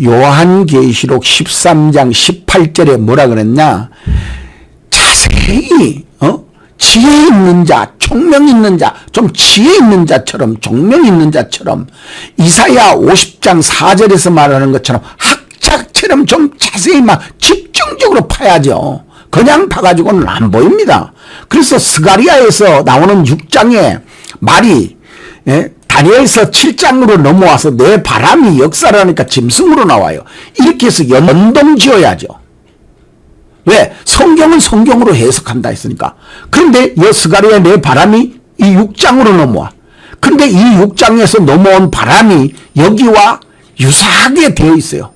요한계시록 13장 18절에 뭐라 그랬냐? 자세히 지혜 있는 자, 총명 있는 자, 좀 지혜 있는 자처럼, 총명 있는 자처럼 이사야 50장 4절에서 말하는 것처럼 학자처럼 좀 자세히 막 집중적으로 파야죠. 그냥 봐가지고는 안 보입니다. 그래서 스가랴에서 나오는 6장의 말이 다니엘서 7장으로 넘어와서 내 바람이 역사라니까 짐승으로 나와요. 이렇게 해서 연동 지어야죠. 왜? 성경은 성경으로 해석한다 했으니까. 그런데 이 스가랴의 내 바람이 이 6장으로 넘어와. 근데 이 6장에서 넘어온 바람이 여기와 유사하게 되어 있어요.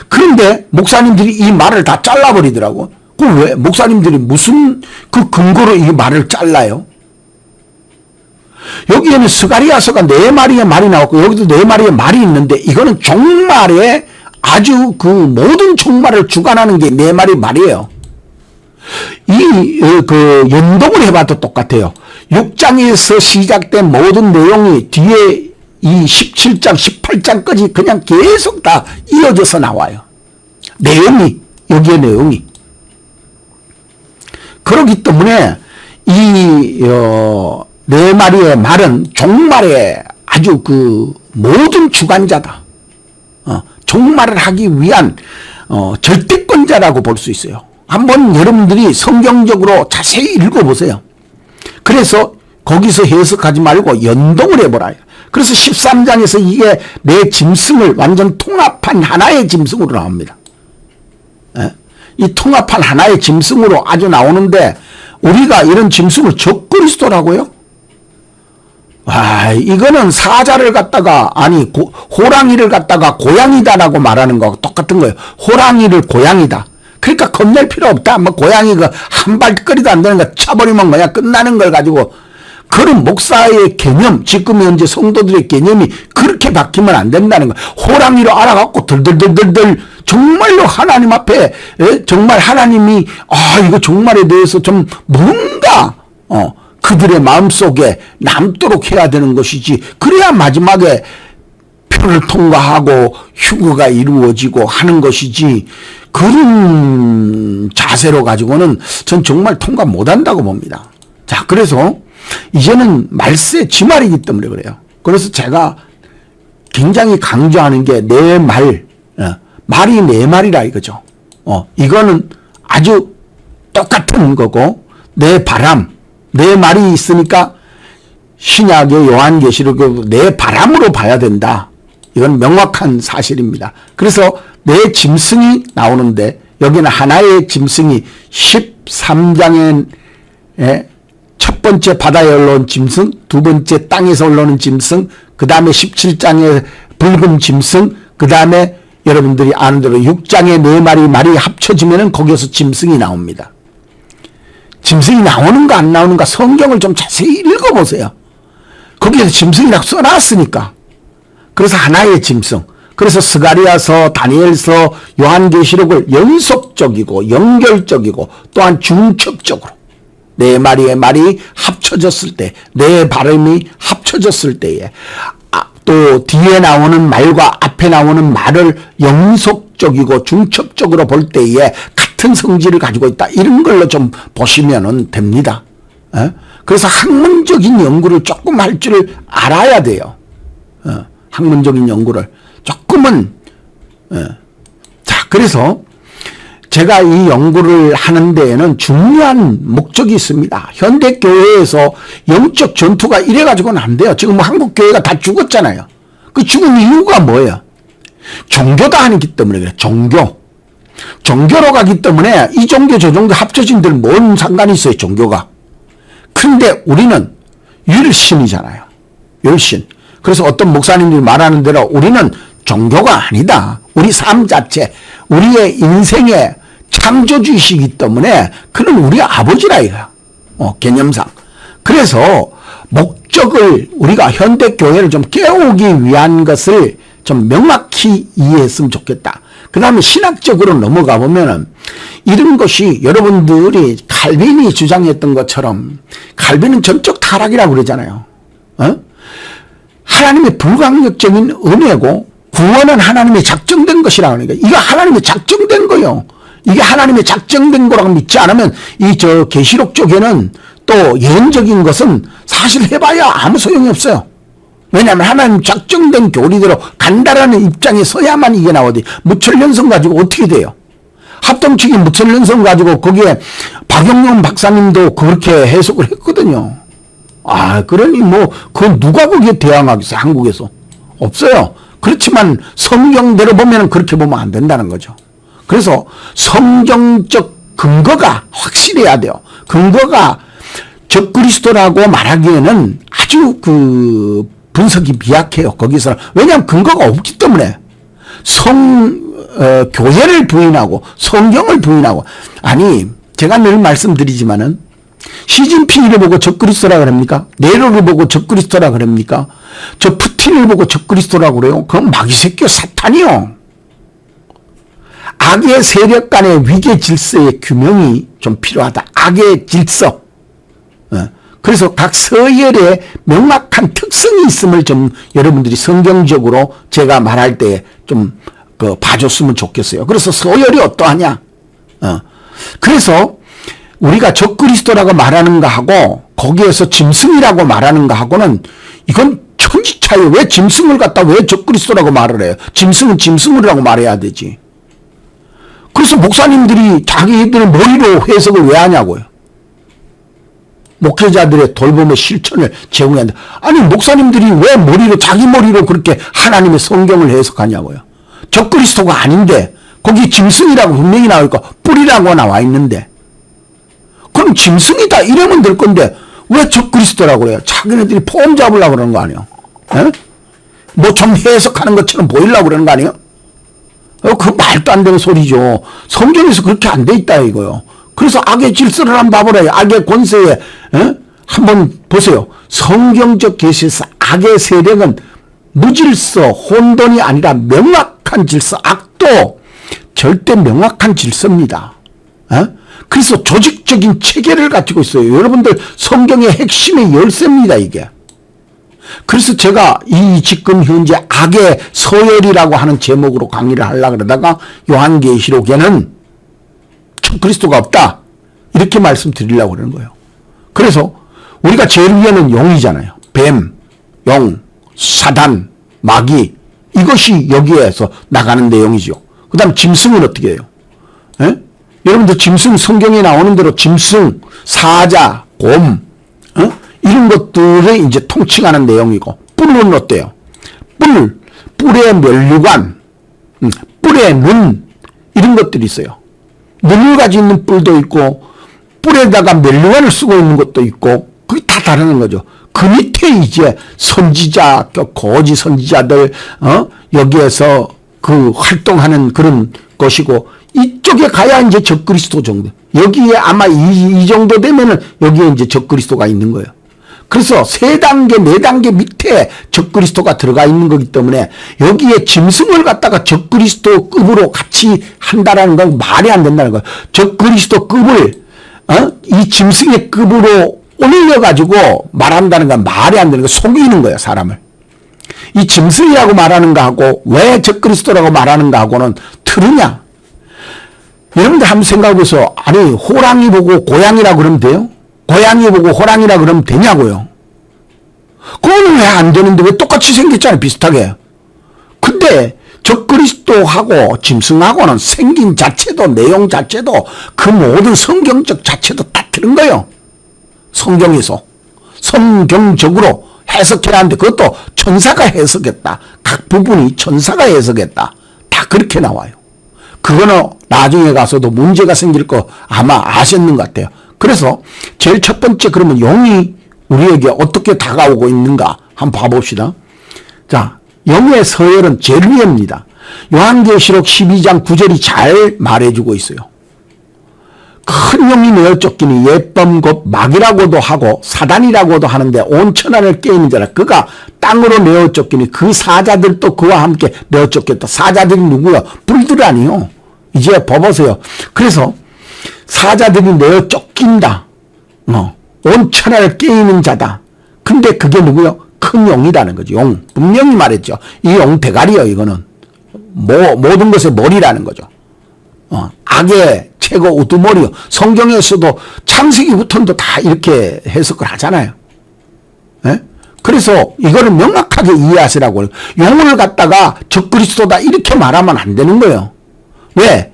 그런데 목사님들이 이 말을 다 잘라버리더라고. 그럼 왜? 목사님들이 무슨 그 근거로 이 말을 잘라요? 여기에는 스가랴서가 4마리의 말이 나왔고 여기도 4마리의 말이 있는데 이거는 종말에 아주 그 모든 종말을 주관하는 게 4마리 말이에요. 그 연동을 해봐도 똑같아요. 6장에서 시작된 모든 내용이 뒤에 이 17장, 18장까지 그냥 계속 다 이어져서 나와요. 내용이, 여기에 내용이. 그렇기 때문에 이 4마리의 말은 종말에 아주 그 모든 주관자다. 종말을 하기 위한 절대권자라고 볼 수 있어요. 한번 여러분들이 성경적으로 자세히 읽어보세요. 그래서 거기서 해석하지 말고 연동을 해보라. 그래서 13장에서 이게 내 짐승을 완전 통합한 하나의 짐승으로 나옵니다. 이 통합한 하나의 짐승으로 아주 나오는데 우리가 이런 짐승을 적그리스도라고요? 와, 이거는 사자를 갖다가 호랑이를 갖다가 고양이다라고 말하는 거하고 똑같은 거예요. 호랑이를 고양이다. 그러니까 겁낼 필요 없다. 뭐 고양이가 한 발거리도 안 되는 거 차버리면 그냥 끝나는 걸 가지고 그런 목사의 개념, 지금 현재 성도들의 개념이 그렇게 바뀌면 안 된다는 거예요. 호랑이로 알아갖고 덜덜덜덜덜 정말로 하나님 앞에 정말 하나님이 이거 종말에 대해서 좀 뭔가 그들의 마음속에 남도록 해야 되는 것이지. 그래야 마지막에 표를 통과하고 휴거가 이루어지고 하는 것이지. 그런 자세로 가지고는 전 정말 통과 못한다고 봅니다. 자, 그래서 이제는 말세 지말이기 때문에 그래요. 그래서 제가 굉장히 강조하는 게 내 말, 말이 내 말이라 이거죠. 이거는 아주 똑같은 거고 내 바람, 내 말이 있으니까 신약의 요한계시록 내 바람으로 봐야 된다. 이건 명확한 사실입니다. 그래서 내 짐승이 나오는데 여기는 하나의 짐승이 13장에 첫 번째 바다에 올라온 짐승, 두 번째 땅에서 올라오는 짐승, 그 다음에 17장에 붉은 짐승, 그 다음에 여러분들이 아는 대로 6장에 4마리 말이 합쳐지면은 거기에서 짐승이 나옵니다. 짐승이 나오는가 안 나오는가 성경을 좀 자세히 읽어보세요. 거기에서 짐승이라고 써놨으니까. 그래서 하나의 짐승. 그래서 스가랴서, 다니엘서, 요한계시록을 연속적이고 연결적이고 또한 중첩적으로 4마리의 말이 합쳐졌을 때, 내 발음이 합쳐졌을 때에 또 뒤에 나오는 말과 앞에 나오는 말을 연속적이고 중첩적으로 볼 때에 같은 성질을 가지고 있다. 이런 걸로 좀 보시면 됩니다. 그래서 학문적인 연구를 조금 할 줄 알아야 돼요. 학문적인 연구를 조금은. 자, 그래서 제가 이 연구를 하는 데에는 중요한 목적이 있습니다. 현대교회에서 영적 전투가 이래가지고는 안 돼요. 지금 한국 교회가 다 죽었잖아요. 그 죽은 이유가 뭐예요? 종교다 하기 때문에 그래요. 종교로 가기 때문에 이 종교 저 종교 합쳐진 데는 뭔 상관이 있어요, 종교가. 그런데 우리는 율신이잖아요. 율신. 그래서 어떤 목사님들이 말하는 대로 우리는 종교가 아니다. 우리 삶 자체, 우리의 인생의 창조주이시기 때문에 그는 우리 아버지라 이거야. 개념상. 그래서 목적을 우리가 현대교회를 좀 깨우기 위한 것을 좀 명확히 이해했으면 좋겠다. 그 다음에 신학적으로 넘어가 보면은 이런 것이 여러분들이 칼빈이 주장했던 것처럼 칼빈은 전적 타락이라고 그러잖아요. 하나님의 불강력적인 은혜고 구원은 하나님의 작정된 것이라고 하니까 이거 하나님의 작정된 거요. 이게 하나님의 작정된 거라고 믿지 않으면 이 저 계시록 쪽에는 또 예언적인 것은 사실 해봐야 아무 소용이 없어요. 왜냐하면 하나님 작정된 교리대로 간다라는 입장에 서야만 이게 나오지. 무천년성 가지고 어떻게 돼요? 합동치기 무천년성 가지고 거기에 박영용 박사님도 그렇게 해석을 했거든요. 그러니 뭐 그 누가 거기에 대항하겠어요? 한국에서 없어요. 그렇지만 성경대로 보면 그렇게 보면 안 된다는 거죠. 그래서 성경적 근거가 확실해야 돼요. 근거가 적그리스도라고 말하기에는 아주 그 분석이 미약해요. 거기서. 왜냐하면 근거가 없기 때문에 교회를 부인하고 성경을 부인하고. 아니 제가 늘 말씀드리지만은 시진핑을 보고 적그리스도라 그럽니까? 네로를 보고 적그리스도라 그럽니까? 저 푸틴을 보고 적그리스도라고 그래요? 그건 마귀새끼 사탄이요. 악의 세력 간의 위계 질서의 규명이 좀 필요하다. 악의 질서. 그래서 각 서열에 명확한 특성이 있음을 좀 여러분들이 성경적으로 제가 말할 때 좀 봐줬으면 좋겠어요. 그래서 서열이 어떠하냐. 그래서 우리가 적그리스도라고 말하는 거하고 거기에서 짐승이라고 말하는 거하고는 이건 천지차이에요. 왜 짐승을 갖다 왜 적그리스도라고 말을 해요? 짐승은 짐승이라고 말해야 되지. 그래서 목사님들이 자기들 머리로 해석을 왜 하냐고요. 목회자들의 돌봄의 실천을 제공해야 한다. 아니 목사님들이 왜 머리로 자기 머리로 그렇게 하나님의 성경을 해석하냐고요. 적그리스도가 아닌데 거기 짐승이라고 분명히 나오니까 뿔이라고 나와 있는데 그럼 짐승이다 이러면 될 건데 왜 적그리스도라고 그래요? 자기네들이 폼 잡으려고 그러는 거 아니에요? 뭐 좀 해석하는 것처럼 보이려고 그러는 거 아니에요? 그 말도 안 되는 소리죠. 성경에서 그렇게 안 돼 있다 이거요. 그래서 악의 질서를 한번 봐보라요. 악의 권세에 한번 보세요. 성경적 계시에서 악의 세력은 무질서, 혼돈이 아니라 명확한 질서. 악도 절대 명확한 질서입니다. 그래서 조직적인 체계를 가지고 있어요. 여러분들 성경의 핵심의 열쇠입니다 이게. 그래서 제가 지금 현재 악의 서열이라고 하는 제목으로 강의를 하려고 그러다가 요한계시록에는 그리스도가 없다 이렇게 말씀드리려고 그러는 거예요. 그래서 우리가 제일 위에는 영이잖아요. 뱀, 영, 사단, 마귀 이것이 여기에서 나가는 내용이죠. 그 다음 짐승은 어떻게 해요? 여러분들 짐승 성경에 나오는 대로 짐승, 사자, 곰 이런 것들을 이제 통칭하는 내용이고 뿔은 어때요? 뿔의 면류관, 뿔의 눈 이런 것들이 있어요. 눈을 가지고 있는 뿔도 있고 뿔에다가 면류관을 쓰고 있는 것도 있고 그게 다 다르는 거죠. 그 밑에 이제 선지자, 거짓 선지자들 여기에서 그 활동하는 그런 것이고 이쪽에 가야 이제 적그리스도 정도. 여기에 아마 이 정도 되면은 여기에 이제 적그리스도가 있는 거예요. 그래서 3단계, 4단계 밑에 적그리스도가 들어가 있는 거기 때문에 여기에 짐승을 갖다가 적그리스도급으로 같이 한다라는 건 말이 안 된다는 거예요. 적그리스도급을 이 짐승의 급으로 올려가지고 말한다는 건 말이 안 되는 거예요. 속이는 거예요, 사람을. 이 짐승이라고 말하는 거하고 왜 적그리스도라고 말하는 거하고는 틀리냐? 여러분들 한번 생각해보세요. 아니 호랑이 보고 고양이라 그러면 돼요? 고양이 보고 호랑이라 그러면 되냐고요? 그거는 왜 안 되는데 왜 똑같이 생겼잖아요, 비슷하게. 근데 적그리스도하고 짐승하고는 생긴 자체도 내용 자체도 그 모든 성경적 자체도 다 틀린 거예요. 성경에서 성경적으로 해석해야 하는데 그것도 천사가 해석했다. 각 부분이 천사가 해석했다. 다 그렇게 나와요. 그거는 나중에 가서도 문제가 생길 거 아마 아셨는 것 같아요. 그래서 제일 첫 번째 그러면 영이 우리에게 어떻게 다가오고 있는가 한번 봐봅시다. 자, 영의 서열은 제일 위입니다. 요한계시록 12장 9절이 잘 말해주고 있어요. 큰 영이 내어 쫓기니 옛범 곧 마귀라고도 하고 사단이라고도 하는데 온 천하를 깨우는 자라. 그가 땅으로 내어 쫓기니 그 사자들도 그와 함께 내어 쫓겼다. 사자들이 누구야? 불들 아니요. 이제 봐보세요. 그래서 사자들이 내어 쫓긴다. 온 천하를 깨우는 자다. 근데 그게 누구요? 큰 큰 용이라는 거죠. 용. 분명히 말했죠. 이 용 대가리요, 이거는. 모든 것의 머리라는 거죠. 악의 최고 우두머리요. 성경에서도 창세기부터도 다 이렇게 해석을 하잖아요. 예? 그래서 이거를 명확하게 이해하시라고. 용을 갖다가 적그리스도다 이렇게 말하면 안 되는 거예요. 왜?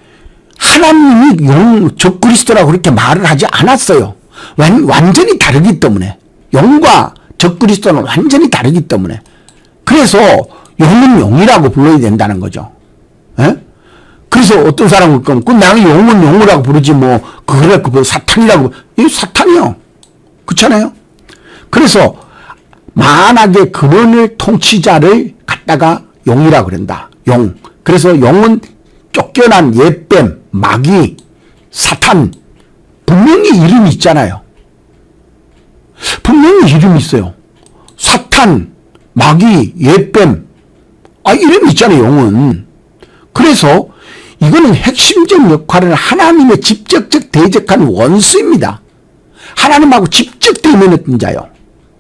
하나님이 적그리스도라고 그렇게 말을 하지 않았어요. 완전히 다르기 때문에. 용과 적그리스도는 완전히 다르기 때문에. 그래서 용은 용이라고 불러야 된다는 거죠. 예? 그래서 어떤 사람은 나는 용은 용이라고 부르지 그래 사탄이라고. 이 사탄이요. 그렇잖아요. 그래서 만약에 그런 통치자를 갖다가 용이라고 그런다. 용. 그래서 용은 쫓겨난 옛뱀, 마귀, 사탄, 분명히 이름이 있잖아요. 분명히 이름이 있어요. 사탄, 마귀, 옛뱀, 이름이 있잖아요, 용은. 그래서 이거는 핵심적 역할은 하나님의 직접적 대적한 원수입니다. 하나님하고 직접 대면했던 자요.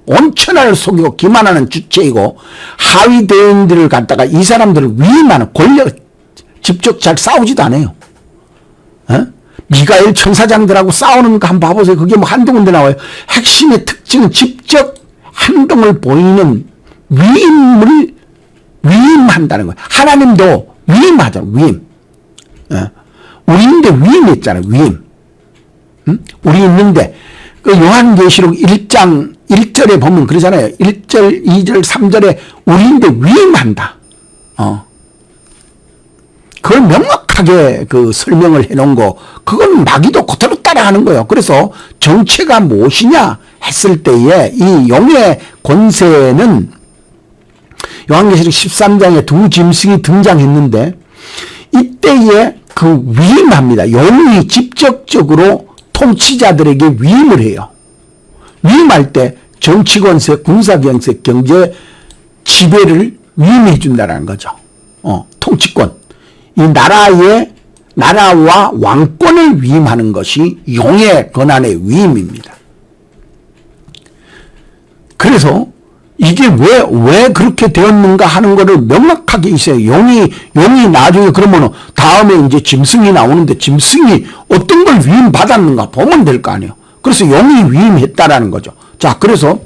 온 천하를 속이고 기만하는 주체이고 하위 대인들을 갖다가 이 사람들을 위임하는 권력, 직접 잘 싸우지도 않아요. 미가엘 천사장들하고 싸우는 거 한번 봐보세요. 그게 한두 군데 나와요. 핵심의 특징은 직접 행동을 보이는 위임한다는 거예요. 하나님도 위임하잖아요. 위임. 우리 있는데 위임했잖아요. 위임. 우리 있는데 그 요한계시록 1장 1절에 보면 그러잖아요. 1절, 2절, 3절에 우리인데 위임한다. 그걸 명확하게 그 설명을 해놓은 거, 그건 마귀도 그대로 따라하는 거예요. 그래서 정체가 무엇이냐 했을 때에 이 용의 권세는 요한계시록 13장에 두 짐승이 등장했는데 이때에 그 위임합니다. 용이 직접적으로 통치자들에게 위임을 해요. 위임할 때 정치권세, 군사경세, 경제 지배를 위임해 준다는 거죠. 통치권. 이 나라와 왕권을 위임하는 것이 용의 권한의 위임입니다. 그래서 이게 왜 그렇게 되었는가 하는 거를 명확하게 있어요. 용이 나중에 그러면 다음에 이제 짐승이 나오는데 짐승이 어떤 걸 위임받았는가 보면 될 거 아니에요. 그래서 용이 위임했다라는 거죠. 자, 그래서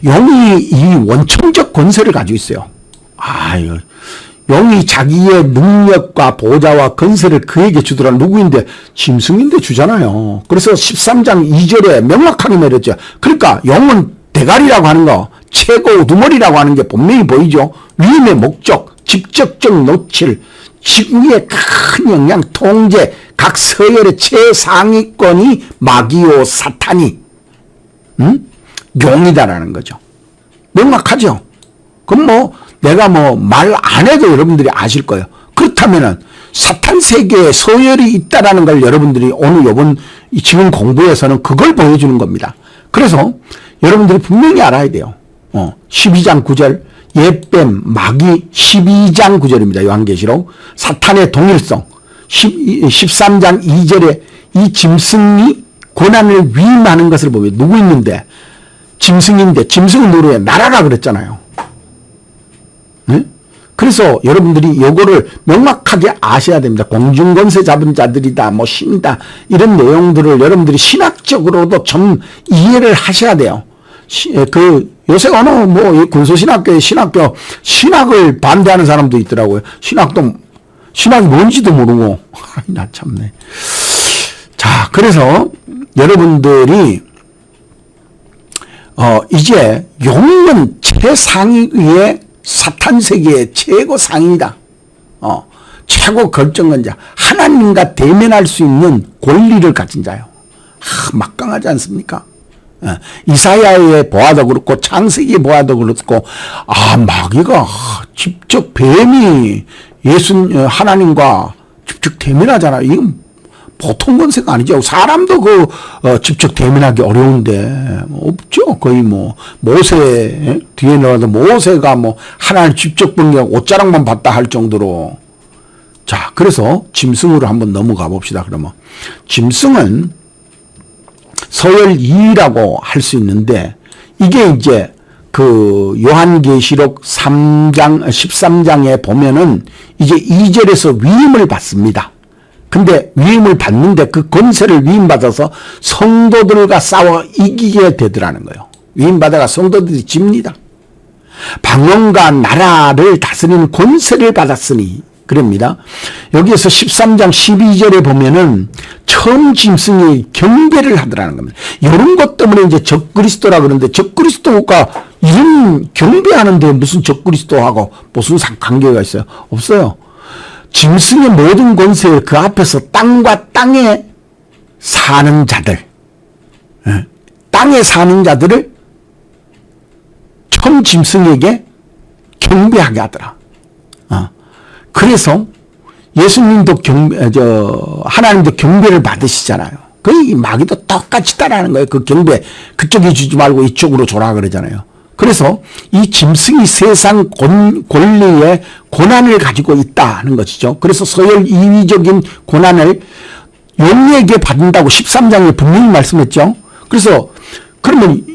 용이 이 원천적 권세를 가지고 있어요. 용이 자기의 능력과 보좌와 권세를 그에게 주더라. 누구인데? 짐승인데 주잖아요. 그래서 13장 2절에 명확하게 내렸죠. 그러니까 용은 대가리라고 하는 거, 최고 우두머리라고 하는 게 분명히 보이죠. 위임의 목적, 직접적 노출, 지구의 큰 영향, 통제, 각 서열의 최상위권이 마귀요 사탄이 용이다라는 거죠. 명확하죠. 그럼 내가 말 안 해도 여러분들이 아실 거예요. 그렇다면은 사탄 세계에 서열이 있다라는 걸 여러분들이 오늘 요번 지금 공부에서는 그걸 보여주는 겁니다. 그래서 여러분들이 분명히 알아야 돼요. 12장 9절 옛뱀 마귀 12장 9절입니다. 요한계시록 사탄의 동일성 13장 2절에 이 짐승이 고난을 위임하는 것을 보면 누구 있는데 짐승인데 짐승은 누구예요? 나라라 그랬잖아요. 네? 그래서 여러분들이 이거를 명확하게 아셔야 됩니다. 공중권세 잡은 자들이다, 신이다, 이런 내용들을 여러분들이 신학적으로도 좀 이해를 하셔야 돼요. 요새 어느 군소신학교에 신학을 반대하는 사람도 있더라고요. 신학이 뭔지도 모르고. 나 참네. 자, 그래서 여러분들이 이제 용은 최상위의 사탄 세계의 최고 상위다. 최고 결정권자. 하나님과 대면할 수 있는 권리를 가진 자요. 막강하지 않습니까? 이사야의 보아도 그렇고 창세기의 보아도 그렇고 마귀가 직접 뱀이 하나님과 직접 대면하잖아요. 이건 보통 권세가 아니죠. 사람도 직접 대면하기 어려운데 없죠. 거의 모세 뒤에 나와도 모세가 하나님 직접 보는 옷자락만 봤다 할 정도로. 자, 그래서 짐승으로 한번 넘어가 봅시다. 그러면 짐승은 서열 2라고 할 수 있는데 이게 이제 그 요한계시록 3장 13장에 보면은 이제 2절에서 위임을 받습니다. 근데 위임을 받는데 그 권세를 위임받아서 성도들과 싸워 이기게 되더라는 거예요. 위임받아가 성도들이 집니다. 방언과 나라를 다스리는 권세를 받았으니 그럽니다. 여기에서 13장 12절에 보면은 처음 짐승이 경배를 하더라는 겁니다. 이런 것 때문에 이제 적그리스도라 그러는데 적그리스도가 이런 경배하는데 무슨 적그리스도하고 무슨 관계가 있어요? 없어요. 짐승의 모든 권세에 그 앞에서 땅과 땅에 사는 자들, 땅에 사는 자들을 처음 짐승에게 경배하게 하더라. 그래서 예수님도 하나님도 경배를 받으시잖아요. 그 마귀도 똑같이 따라하는 거예요. 그 경배 그쪽에 주지 말고 이쪽으로 줘라 그러잖아요. 그래서 이 짐승이 세상 권리에 고난을 가지고 있다는 것이죠. 그래서 서열 2위적인 고난을 용에게 받는다고 13장에 분명히 말씀했죠. 그래서 그러면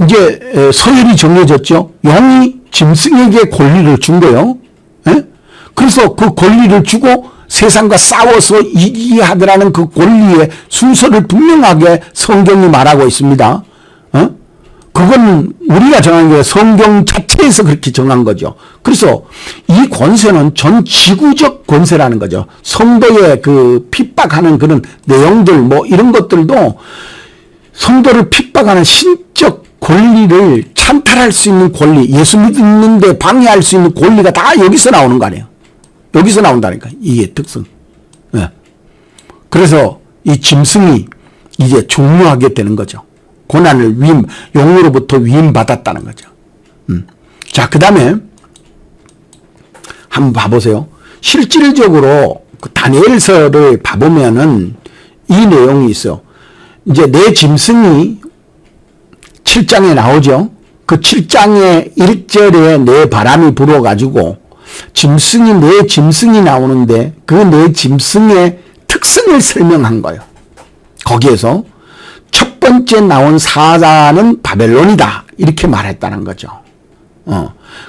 이제 서열이 정해졌죠. 용이 짐승에게 권리를 준 거예요. 그래서 그 권리를 주고 세상과 싸워서 이기게 하더라는 그 권리의 순서를 분명하게 성경이 말하고 있습니다. 그건 우리가 정한 게 성경 자체에서 그렇게 정한 거죠. 그래서 이 권세는 전 지구적 권세라는 거죠. 성도의 그 핍박하는 그런 내용들 뭐 이런 것들도 성도를 핍박하는 신적 권리를 찬탈할 수 있는 권리, 예수 믿는데 방해할 수 있는 권리가 다 여기서 나오는 거 아니에요. 여기서 나온다니까. 이게 특성. 그래서 이 짐승이 이제 종료하게 되는 거죠. 고난을 용으로부터 위임받았다는 거죠. 자, 그 다음에 한번 봐보세요. 실질적으로 그 다니엘서를 봐보면은 이 내용이 있어요. 이제 내 짐승이 7장에 나오죠. 그 7장의 1절에 내 바람이 불어가지고 내 짐승이 나오는데 그 내 짐승의 특성을 설명한 거예요. 거기에서 첫 번째 나온 사자는 바벨론이다 이렇게 말했다는 거죠.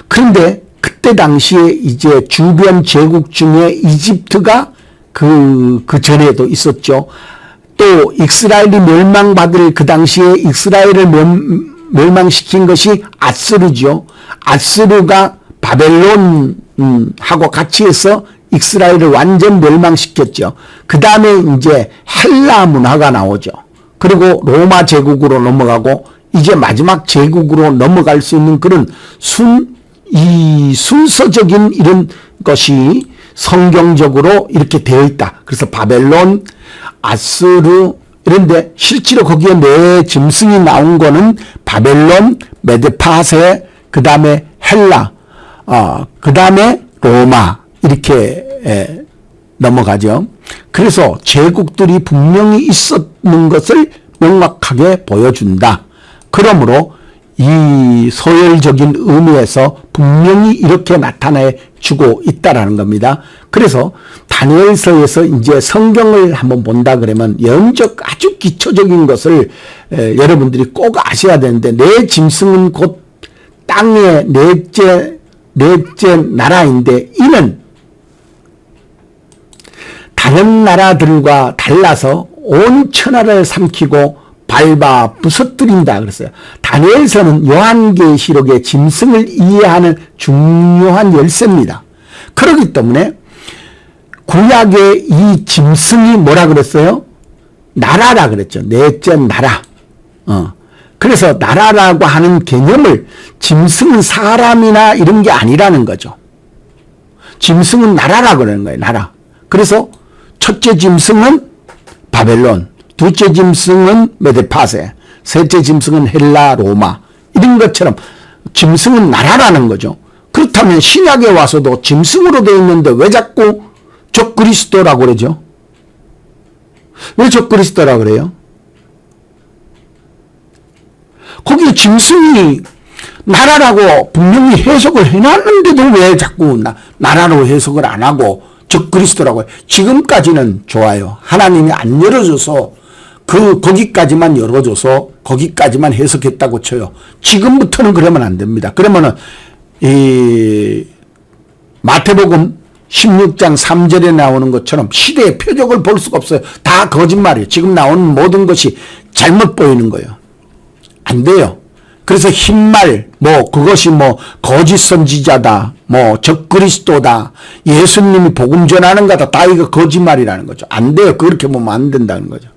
그런데 그때 당시에 이제 주변 제국 중에 이집트가 그 전에도 있었죠. 또 이스라엘이 멸망받을 그 당시에 이스라엘을 멸망시킨 것이 아스르죠. 아스르가 바벨론하고 같이 해서 이스라엘을 완전 멸망시켰죠. 그 다음에 이제 헬라 문화가 나오죠. 그리고 로마 제국으로 넘어가고 이제 마지막 제국으로 넘어갈 수 있는 그런 순서적인 이런 것이 성경적으로 이렇게 되어 있다. 그래서 바벨론, 아스르 이런데 실제로 거기에 내 짐승이 나온 거는 바벨론, 메드파세, 그 다음에 헬라, 그 다음에 로마 이렇게 넘어가죠. 그래서 제국들이 분명히 있었는 것을 명확하게 보여준다. 그러므로 이 서열적인 의미에서 분명히 이렇게 나타내 주고 있다라는 겁니다. 그래서 다니엘서에서 이제 성경을 한번 본다 그러면 영적 아주 기초적인 것을 여러분들이 꼭 아셔야 되는데 내 짐승은 곧 땅의 넷째 나라인데 이는 다른 나라들과 달라서 온 천하를 삼키고 밟아 부서뜨린다 그랬어요. 다니엘서는 요한계시록의 짐승을 이해하는 중요한 열쇠입니다. 그렇기 때문에 구약의 이 짐승이 뭐라 그랬어요? 나라라 그랬죠. 넷째 나라. 그래서 나라라고 하는 개념을 짐승은 사람이나 이런 게 아니라는 거죠. 짐승은 나라라 그러는 거예요. 나라. 그래서 첫째 짐승은 바벨론, 둘째 짐승은 메데파세, 셋째 짐승은 헬라, 로마 이런 것처럼 짐승은 나라라는 거죠. 그렇다면 신약에 와서도 짐승으로 되어 있는데 왜 자꾸 적그리스도라고 그러죠? 왜 적그리스도라고 그래요? 거기에 짐승이 나라라고 분명히 해석을 해놨는데도 왜 자꾸 나라로 해석을 안 하고 적그리스도라고 해요? 지금까지는 좋아요. 하나님이 안 열어줘서 거기까지만 열어줘서 거기까지만 해석했다고 쳐요. 지금부터는 그러면 안 됩니다. 그러면은, 마태복음 16장 3절에 나오는 것처럼 시대의 표적을 볼 수가 없어요. 다 거짓말이에요. 지금 나오는 모든 것이 잘못 보이는 거예요. 안 돼요. 그래서 흰말, 그것이 거짓 선지자다, 적그리스도다, 예수님이 복음 전하는 거다, 다 이거 거짓말이라는 거죠. 안 돼요. 그렇게 보면 안 된다는 거죠.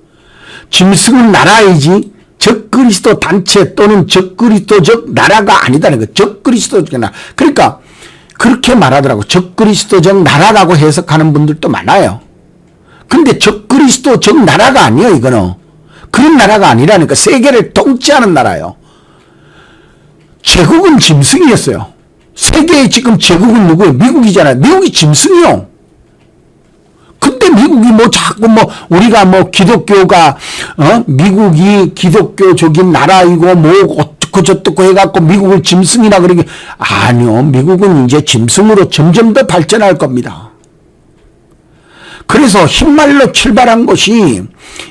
짐승은 나라이지, 적그리스도 단체 또는 적그리스도적 나라가 아니다는 거예요. 적그리스도적 나라. 그러니까, 그렇게 말하더라고. 적그리스도적 나라라고 해석하는 분들도 많아요. 근데 적그리스도적 나라가 아니에요, 이거는. 그런 나라가 아니라니까. 세계를 통치하는 나라예요. 제국은 짐승이었어요. 세계의 지금 제국은 누구예요? 미국이잖아요. 미국이 짐승이요. 근데 미국이 자꾸 우리가 기독교가, 미국이 기독교적인 나라이고 어떻고 저떻고 해갖고 미국을 짐승이라 그러게. 아니요. 미국은 이제 짐승으로 점점 더 발전할 겁니다. 그래서 흰말로 출발한 것이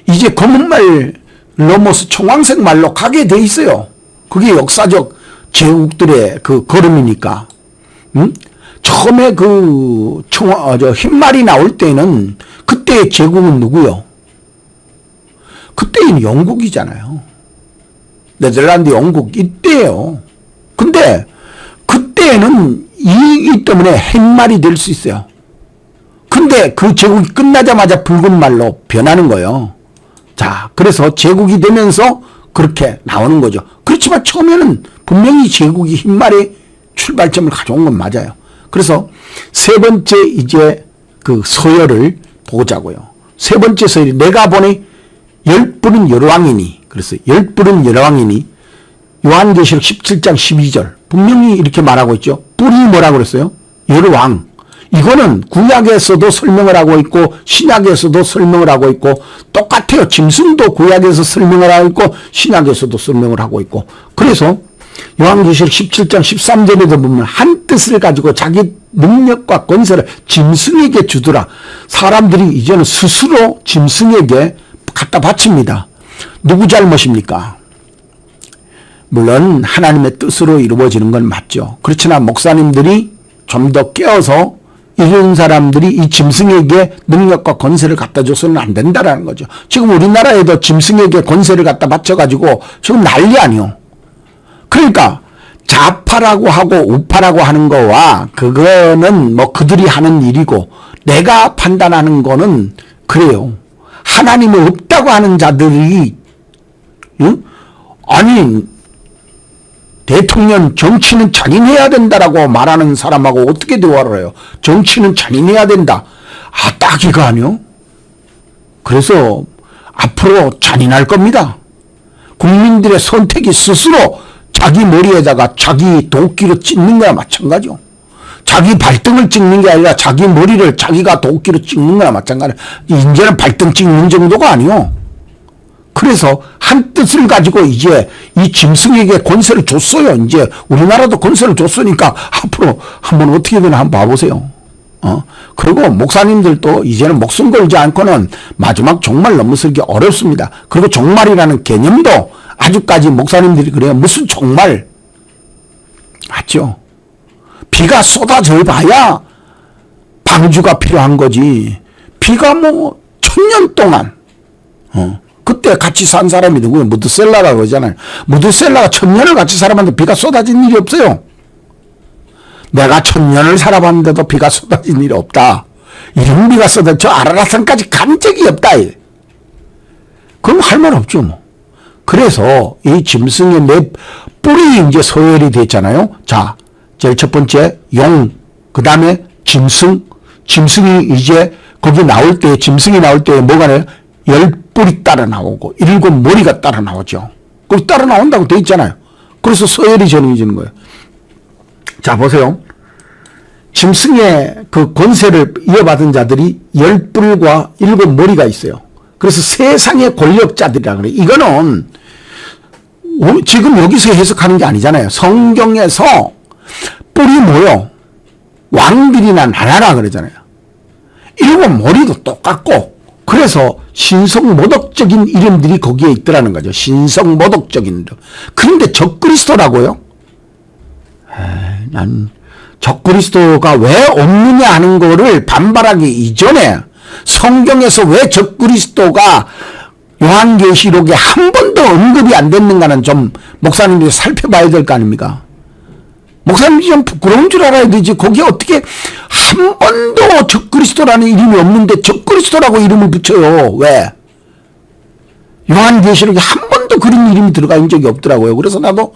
이제 검은말 넘어서 청황색 말로 가게 돼 있어요. 그게 역사적 제국들의 걸음이니까. 처음에 흰말이 나올 때는 그때의 제국은 누구요? 그때는 영국이잖아요. 네덜란드, 영국 이때예요. 근데 그때는 이 때문에 흰말이 될 수 있어요. 근데 그 제국이 끝나자마자 붉은 말로 변하는 거예요. 자, 그래서 제국이 되면서 그렇게 나오는 거죠. 그렇지만 처음에는 분명히 제국이 흰말의 출발점을 가져온 건 맞아요. 그래서 세 번째 이제 서열을 보자고요. 세 번째 서열이 내가 보니 열뿔은 열왕이니. 그래서 열뿔은 열왕이니. 요한계시록 17장 12절 분명히 이렇게 말하고 있죠. 뿔이 뭐라고 그랬어요? 열왕. 이거는 구약에서도 설명을 하고 있고 신약에서도 설명을 하고 있고 똑같아요. 짐승도 구약에서 설명을 하고 있고 신약에서도 설명을 하고 있고. 그래서 요한계시록 17장 13절에도 보면 한 뜻을 가지고 자기 능력과 권세를 짐승에게 주더라. 사람들이 이제는 스스로 짐승에게 갖다 바칩니다. 누구 잘못입니까? 물론 하나님의 뜻으로 이루어지는 건 맞죠. 그렇지만 목사님들이 좀 더 깨어서 이런 사람들이 이 짐승에게 능력과 권세를 갖다 줘서는 안 된다라는 거죠. 지금 우리나라에도 짐승에게 권세를 갖다 바쳐가지고 지금 난리 아니요. 그러니까 좌파라고 하고 우파라고 하는 거와 그거는 그들이 하는 일이고 내가 판단하는 거는 그래요. 하나님이 없다고 하는 자들이 아니 대통령 정치는 잔인해야 된다라고 말하는 사람하고 어떻게 대화를 해요? 정치는 잔인해야 된다. 딱 이거 아니요? 그래서 앞으로 잔인할 겁니다. 국민들의 선택이 스스로 자기 머리에다가 자기 도끼로 찍는 거나 마찬가지요. 자기 발등을 찍는 게 아니라 자기 머리를 자기가 도끼로 찍는 거나 마찬가지예요. 이제는 발등 찍는 정도가 아니요. 그래서 한 뜻을 가지고 이제 이 짐승에게 권세를 줬어요. 이제 우리나라도 권세를 줬으니까 앞으로 한번 어떻게든 한번 봐보세요. 그리고 목사님들도 이제는 목숨 걸지 않고는 마지막 종말 넘어서기 어렵습니다. 그리고 종말이라는 개념도 아직까지 목사님들이 그래요. 무슨 종말? 맞죠? 비가 쏟아져 봐야 방주가 필요한 거지. 비가 1000년 동안 그때 같이 산 사람이 누구예요? 무드셀라라고 그러잖아요. 무드셀라가 1000년을 같이 살아봤는데 비가 쏟아진 일이 없어요. 내가 1000년을 살아봤는데도 비가 쏟아진 일이 없다. 이런 비가 쏟아져 저 아라라산까지 간 적이 없다. 그럼 할 말 없죠. 그래서 이 짐승의 뿔이 이제 서열이 됐잖아요. 자, 제일 첫 번째 용, 그 다음에 짐승. 짐승이 이제 거기 나올 때, 짐승이 나올 때 뭐가 나요? 10뿔이 따라 나오고 7머리가 따라 나오죠. 그 따라 나온다고 돼 있잖아요. 그래서 서열이 정해지는 거예요. 자, 보세요. 짐승의 그 권세를 이어받은 자들이 10뿔과 7머리가 있어요. 그래서 세상의 권력자들이라 그래요. 이거는 지금 여기서 해석하는 게 아니잖아요. 성경에서 뿔이 뭐요? 왕들이나 나라라 그러잖아요. 7머리도 똑같고 그래서 신성모독적인 이름들이 거기에 있더라는 거죠. 신성모독적인 이름. 그런데 적그리스도라고요? 난 적그리스도가 왜 없느냐 하는 거를 반발하기 이전에 성경에서 왜 적그리스도가 요한계시록에 한 번도 언급이 안 됐는가는 좀 목사님들이 살펴봐야 될 거 아닙니까? 목사님이 좀 부끄러운 줄 알아야 되지. 거기에 어떻게 한 번도 적그리스도라는 이름이 없는데 적그리스도라고 이름을 붙여요. 왜? 요한계시록에 한 번도 그런 이름이 들어가 있는 적이 없더라고요. 그래서 나도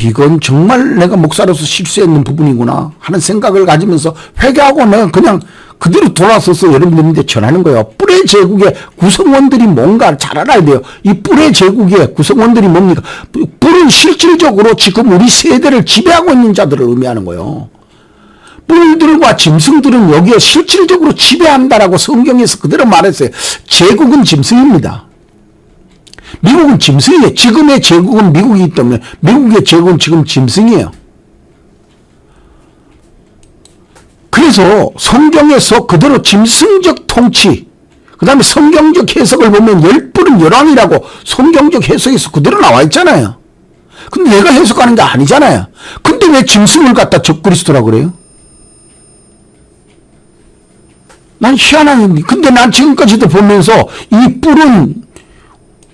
이건 정말 내가 목사로서 실수했는 부분이구나 하는 생각을 가지면서 회개하고 내가 그냥 그대로 돌아서서 여러분들한테 전하는 거예요. 뿔의 제국의 구성원들이 뭔가 잘 알아야 돼요. 이 뿔의 제국의 구성원들이 뭡니까? 뿔은 실질적으로 지금 우리 세대를 지배하고 있는 자들을 의미하는 거예요. 뿔들과 짐승들은 여기에 실질적으로 지배한다라고 성경에서 그대로 말했어요. 제국은 짐승입니다. 미국은 짐승이에요. 지금의 제국은 미국이기 때문에 미국의 제국은 지금 짐승이에요. 그래서 성경에서 그대로 짐승적 통치, 그 다음에 성경적 해석을 보면 열뿔은 열왕이라고 성경적 해석에서 그대로 나와 있잖아요. 근데 내가 해석하는 게 아니잖아요. 근데 왜 짐승을 갖다 적그리스도라고 그래요? 난 희한한, 근데 난 지금까지도 보면서 이 뿔은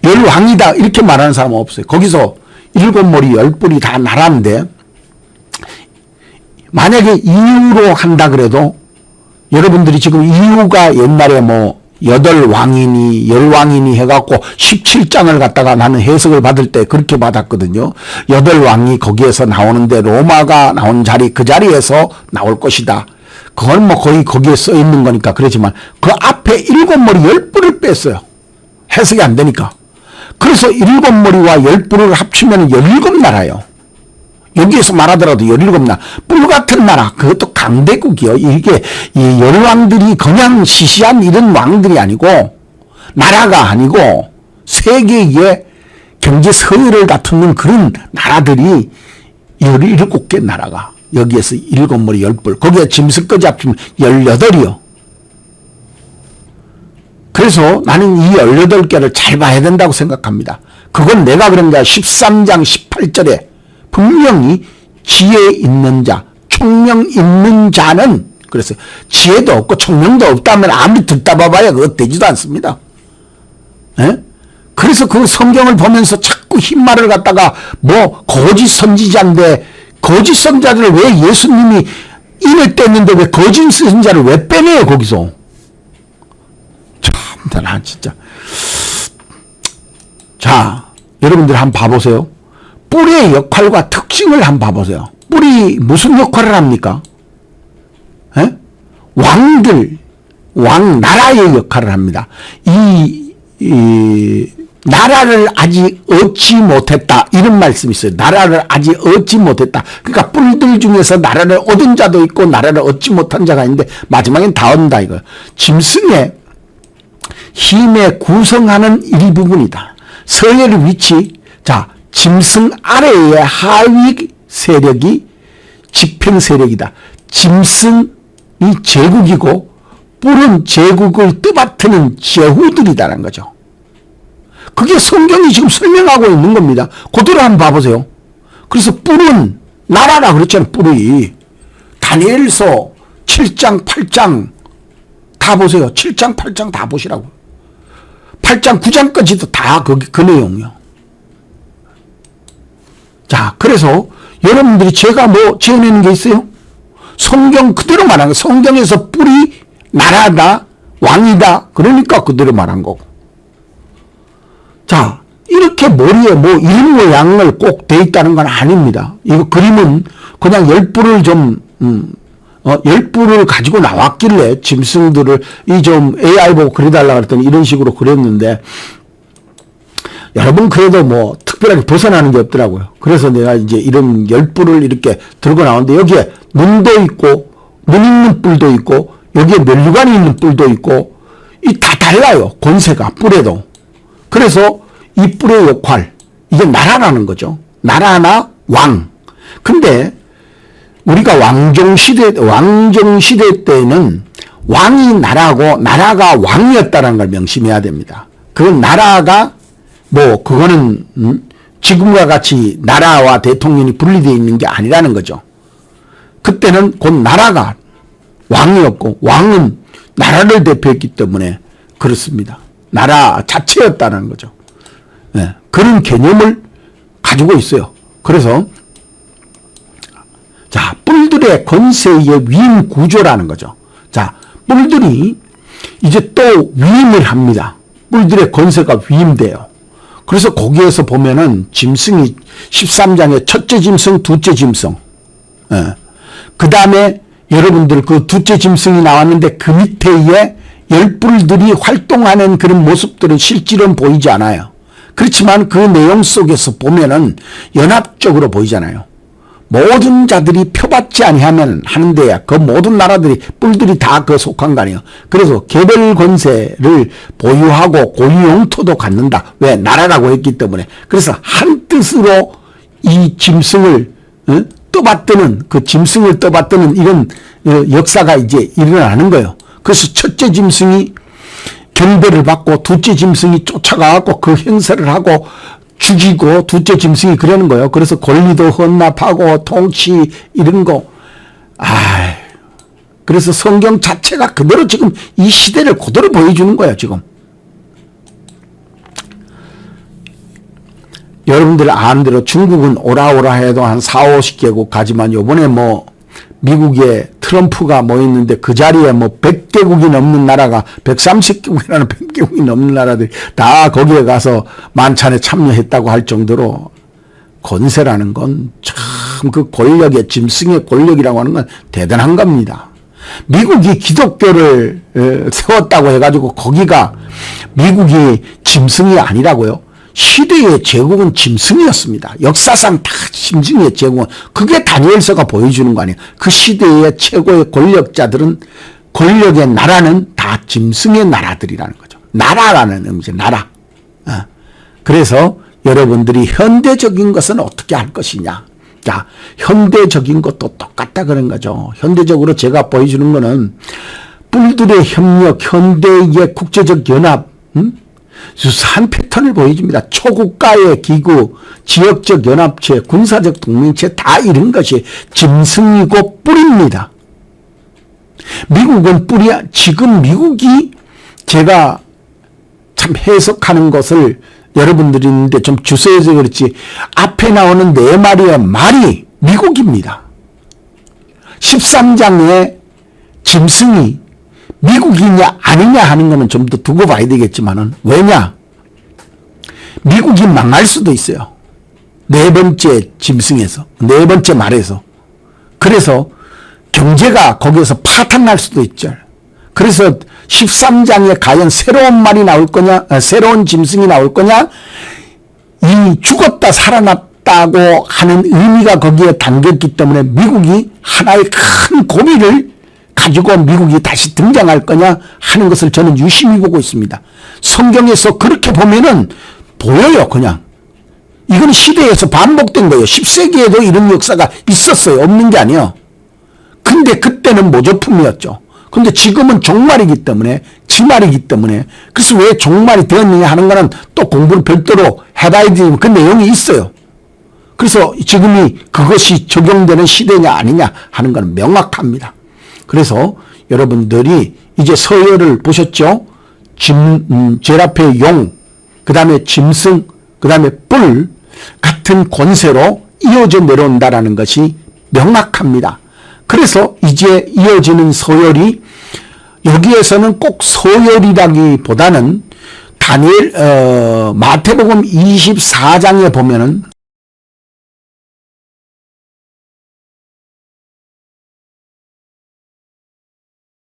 열왕이다 이렇게 말하는 사람은 없어요. 거기서 일곱 머리 열 뿔이 다 나라인데 만약에 이유로 한다 그래도 여러분들이 지금 이유가 옛날에 뭐 여덟 왕이니 열 왕이니 해갖고 17장을 갖다가 나는 해석을 받을 때 그렇게 받았거든요. 여덟 왕이 거기에서 나오는데 로마가 나온 자리 그 자리에서 나올 것이다. 그건 뭐 거의 거기에 써 있는 거니까 그렇지만 그 앞에 일곱 머리 열 뿔을 뺐어요. 해석이 안 되니까. 그래서 일곱 머리와 열 뿔을 합치면 17나라예요. 여기에서 말하더라도 17나라. 뿔 같은 나라. 그것도 강대국이요. 이게 이 열왕들이 그냥 시시한 이런 왕들이 아니고 나라가 아니고 세계의 경제 서열을 다투는 그런 나라들이 17개 나라가 여기에서 일곱 머리 열 뿔. 거기에 짐승까지 합치면 18이요. 그래서 나는 이 18개를 잘 봐야 된다고 생각합니다. 그건 내가 그런 게 13장 18절에 분명히 지혜 있는 자, 총명 있는 자는 그래서 지혜도 없고 총명도 없다면 아무리 듣다 봐봐야 그거 되지도 않습니다. 에? 그래서 그 성경을 보면서 자꾸 흰말을 갖다가 뭐 거짓 선지자인데 거짓 선지자를 왜 예수님이 인을 뗐는데 왜 거짓 선지자를 왜 빼내요 거기서. 참, 나 진짜. 자, 여러분들 한번 봐보세요. 뿔의 역할과 특징을 한번 봐보세요. 뿔이 무슨 역할을 합니까? 에? 왕들, 나라의 역할을 합니다. 나라를 아직 얻지 못했다. 이런 말씀이 있어요. 나라를 아직 얻지 못했다. 그러니까 뿔들 중에서 나라를 얻은 자도 있고 나라를 얻지 못한 자가 있는데 마지막엔 다 얻는다 이거예요. 짐승의 힘에 구성하는 일부분이다. 서열의 위치. 자, 짐승 아래의 하위 세력이 집행 세력이다. 짐승이 제국이고 뿔은 제국을 떠받드는 제후들이다라는 거죠. 그게 성경이 지금 설명하고 있는 겁니다. 그대로 한번 봐보세요. 그래서 뿔은 나라라 그랬잖아요. 뿔이. 다니엘서 7장 8장 다 보세요. 7장 8장 다 보시라고. 8장 9장까지도 다 거기 그 내용이요. 자, 그래서 여러분들이 제가 뭐 지어내는 게 있어요? 성경 그대로 말한 거. 성경에서 뿔이 나라다, 왕이다. 그러니까 그대로 말한 거고. 자, 이렇게 머리에 뭐 이름 모양을 꼭 돼 있다는 건 아닙니다. 이거 그림은 그냥 열뿔을 좀, 열뿔을 가지고 나왔길래 짐승들을 이 좀 AI 보고 그려달라 그랬더니 이런 식으로 그렸는데 여러분 그래도 뭐 특별하게 벗어나는 게 없더라고요. 그래서 내가 이제 이런 열뿔을 이렇게 들고 나오는데 여기에 눈도 있고 눈 있는 뿔도 있고 여기에 면류관이 있는 뿔도 있고 이 다 달라요. 권세가 뿔에도. 그래서 이 뿔의 역할 이게 나라라는 거죠. 나라나 왕. 근데 우리가 왕정시대 때는 왕이 나라고 나라가 왕이었다는 걸 명심해야 됩니다. 그 나라가 뭐 그거는 지금과 같이 나라와 대통령이 분리되어 있는 게 아니라는 거죠. 그때는 곧 나라가 왕이었고 왕은 나라를 대표했기 때문에 그렇습니다. 나라 자체였다는 거죠. 네, 그런 개념을 가지고 있어요. 그래서 자, 뿔들의 권세의 위임 구조라는 거죠. 자, 뿔들이 이제 또 위임을 합니다. 뿔들의 권세가 위임돼요. 그래서 거기에서 보면은 짐승이 13장에 첫째 짐승, 둘째 짐승. 예. 그 다음에 여러분들 그 둘째 짐승이 나왔는데 그 밑에에 열뿔들이 활동하는 그런 모습들은 실제로는 보이지 않아요. 그렇지만 그 내용 속에서 보면은 연합적으로 보이잖아요. 모든 자들이 표받지 아니하면 하는데야 그 모든 나라들이 뿔들이 다 그 속한 거 아니에요. 그래서 개별 권세를 보유하고 고유 영토도 갖는다. 왜? 나라라고 했기 때문에. 그래서 한 뜻으로 이 짐승을 떠받드는 그 짐승을 떠받드는 이런 역사가 이제 일어나는 거예요. 그래서 첫째 짐승이 경배를 받고 둘째 짐승이 쫓아가고 그 행사를 하고 죽이고 둘째 짐승이 그러는 거예요. 그래서 권리도 헌납하고 통치 이런 거. 그래서 성경 자체가 그대로 지금 이 시대를 그대로 보여주는 거예요. 지금. 여러분들 아는 대로 중국은 오라오라 해도 한 4, 50개국 가지만 요번에 뭐 미국에 트럼프가 뭐 있는데 그 자리에 뭐 100개국이 넘는 나라가 130개국이라는 100개국이 넘는 나라들이 다 거기에 가서 만찬에 참여했다고 할 정도로 권세라는 건 참 그 권력의 짐승의 권력이라고 하는 건 대단한 겁니다. 미국이 기독교를 세웠다고 해가지고 거기가 미국이 짐승이 아니라고요. 시대의 제국은 짐승이었습니다. 역사상 다 짐승의 제국은 그게 다니엘서가 보여주는 거 아니에요. 그 시대의 최고의 권력자들은 권력의 나라는 다 짐승의 나라들이라는 거죠. 나라라는 의미죠. 나라. 그래서 여러분들이 현대적인 것은 어떻게 할 것이냐. 자, 현대적인 것도 똑같다 그런 거죠. 현대적으로 제가 보여주는 거는 뿔들의 협력, 현대의 국제적 연합, 유사한 패턴을 보여줍니다. 초국가의 기구, 지역적 연합체, 군사적 동맹체 다 이런 것이 짐승이고 뿔입니다. 미국은 뿔이야. 지금 미국이 제가 참 해석하는 것을 여러분들이 있는데 좀 주세해서 그렇지 앞에 나오는 4마리의 말이 미국입니다. 13장에 짐승이 미국이냐 아니냐 하는 거는 좀 더 두고 봐야 되겠지만은 왜냐? 미국이 망할 수도 있어요. 4번째 짐승에서 4번째 말에서. 그래서 경제가 거기에서 파탄날 수도 있죠. 그래서 13장에 과연 새로운 말이 나올 거냐, 새로운 짐승이 나올 거냐, 이 죽었다 살아났다고 하는 의미가 거기에 담겼기 때문에 미국이 하나의 큰 고비를 가지고 미국이 다시 등장할 거냐 하는 것을 저는 유심히 보고 있습니다. 성경에서 그렇게 보면은 보여요, 그냥. 이건 시대에서 반복된 거예요. 10세기에도 이런 역사가 있었어요. 없는 게 아니에요. 근데 그때는 모조품이었죠. 근데 지금은 종말이기 때문에, 지말이기 때문에, 그래서 왜 종말이 되었느냐 하는 거는 또 공부를 별도로 해봐야 되는 그 내용이 있어요. 그래서 지금이 그것이 적용되는 시대냐 아니냐 하는 건 명확합니다. 그래서 여러분들이 이제 서열을 보셨죠? 제일 앞에 용, 그 다음에 짐승, 그 다음에 뿔 같은 권세로 이어져 내려온다라는 것이 명확합니다. 그래서 이제 이어지는 서열이 여기에서는 꼭 서열이라기보다는 다니엘 마태복음 24장에 보면은